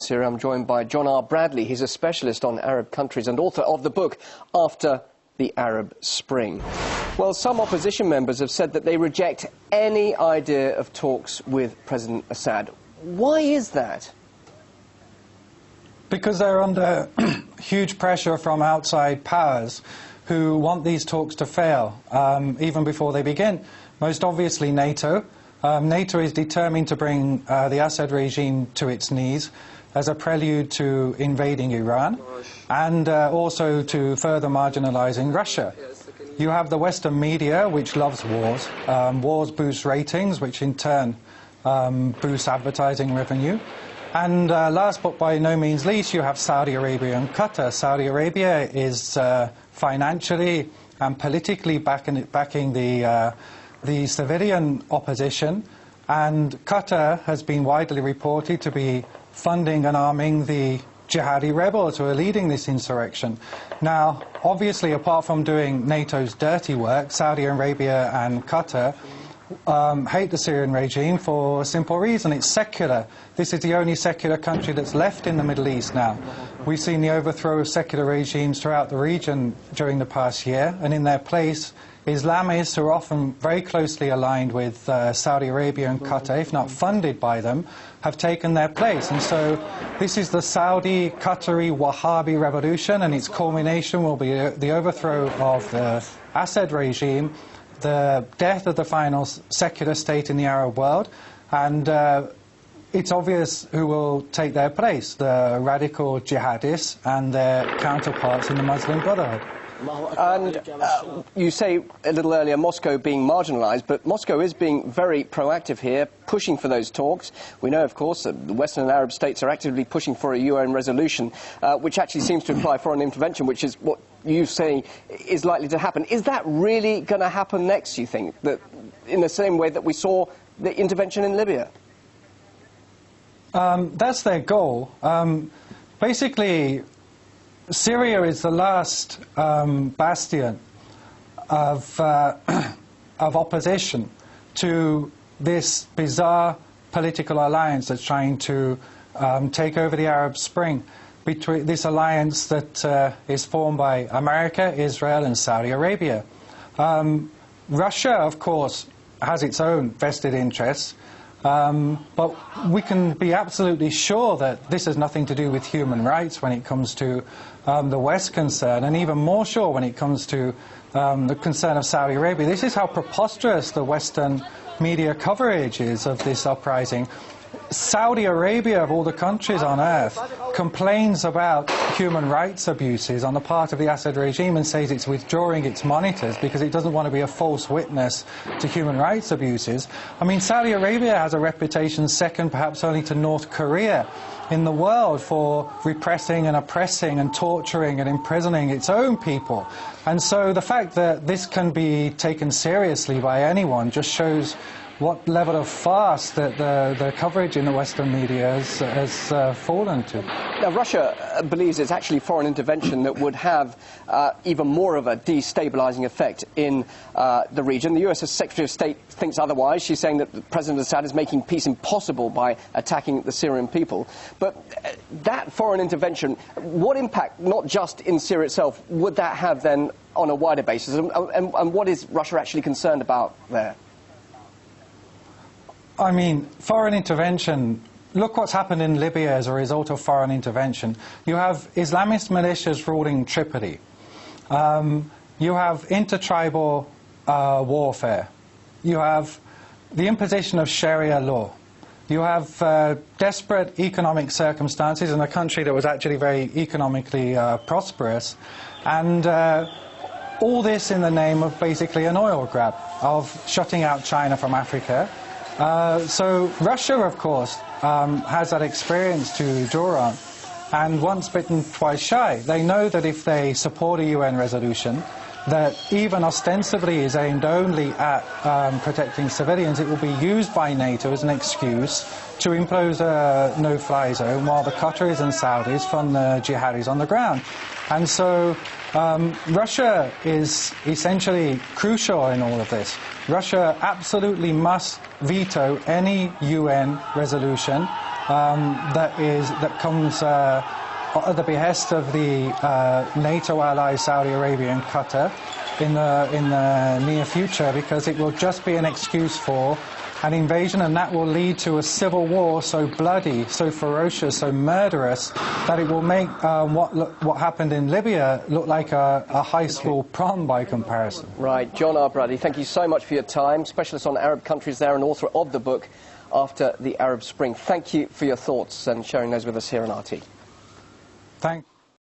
Syria. I'm joined by John R. Bradley. He's a specialist on Arab countries and author of the book After the Arab Spring. Well, some opposition members have said that they reject any idea of talks with President Assad. Why is that? Because they're under huge pressure from outside powers who want these talks to fail, even before they begin. Most obviously NATO. NATO is determined to bring the Assad regime to its knees as a prelude to invading Iran and also to further marginalizing Russia. You have the Western media, which loves wars. Wars boost ratings, which in turn boosts advertising revenue. And last but by no means least, you have Saudi Arabia and Qatar. Saudi Arabia is financially and politically backing the civilian opposition, and Qatar has been widely reported to be funding and arming the jihadi rebels who are leading this insurrection. Now, obviously, apart from doing NATO's dirty work, Saudi Arabia and Qatar hate the Syrian regime for a simple reason. It's secular. This is the only secular country that's left in the Middle East now. We've seen the overthrow of secular regimes throughout the region during the past year, and in their place, Islamists, who are often very closely aligned with Saudi Arabia and Qatar, if not funded by them, have taken their place. And so this is the Saudi-Qatari Wahhabi revolution, and its culmination will be the overthrow of the Assad regime, the death of the final secular state in the Arab world, and it's obvious who will take their place, the radical jihadists and their counterparts in the Muslim Brotherhood. And you say a little earlier Moscow being marginalised, but Moscow is being very proactive here, pushing for those talks. We know, of course, that the Western and Arab states are actively pushing for a UN resolution, which actually seems to imply foreign intervention, which is what you say is likely to happen. Is that really going to happen next, you think, that in the same way that we saw the intervention in Libya? That's their goal. Basically, Syria is the last bastion of opposition to this bizarre political alliance that's trying to take over the Arab Spring. Between this alliance that is formed by America, Israel and Saudi Arabia. Russia, of course, has its own vested interests, but we can be absolutely sure that this has nothing to do with human rights when it comes to the West concern, and even more sure when it comes to the concern of Saudi Arabia. This is how preposterous the Western media coverage is of this uprising. Saudi Arabia, of all the countries on earth, complains about human rights abuses on the part of the Assad regime and says it's withdrawing its monitors because it doesn't want to be a false witness to human rights abuses. I mean, Saudi Arabia has a reputation second perhaps only to North Korea in the world for repressing and oppressing and torturing and imprisoning its own people. And so the fact that this can be taken seriously by anyone just shows what level of farce that the coverage in the Western media has fallen to. Now, Russia believes it's actually foreign intervention that would have even more of a destabilizing effect in the region. The US Secretary of State thinks otherwise. She's saying that President Assad is making peace impossible by attacking the Syrian people. But that foreign intervention, what impact, not just in Syria itself, would that have then on a wider basis? And what is Russia actually concerned about there? I mean, foreign intervention, look what's happened in Libya as a result of foreign intervention. You have Islamist militias ruling Tripoli. You have intertribal warfare. You have the imposition of Sharia law. You have desperate economic circumstances in a country that was actually very economically prosperous. And all this in the name of basically an oil grab, of shutting out China from Africa. So Russia, of course, has that experience to draw on, and once bitten, twice shy. They know that if they support a UN resolution that even ostensibly is aimed only at protecting civilians, it will be used by NATO as an excuse to impose a no-fly zone while the Qataris and Saudis fund the jihadis on the ground. And so Russia is essentially crucial in all of this. Russia absolutely must veto any UN resolution that comes at the behest of the NATO allies Saudi Arabia and Qatar in the near future, because it will just be an excuse for an invasion, and that will lead to a civil war so bloody, so ferocious, so murderous, that it will make what happened in Libya look like a high school prom by comparison. Right. John R. Bradley, thank you so much for your time. Specialist on Arab countries there and author of the book After the Arab Spring. Thank you for your thoughts and sharing those with us here on RT. Thank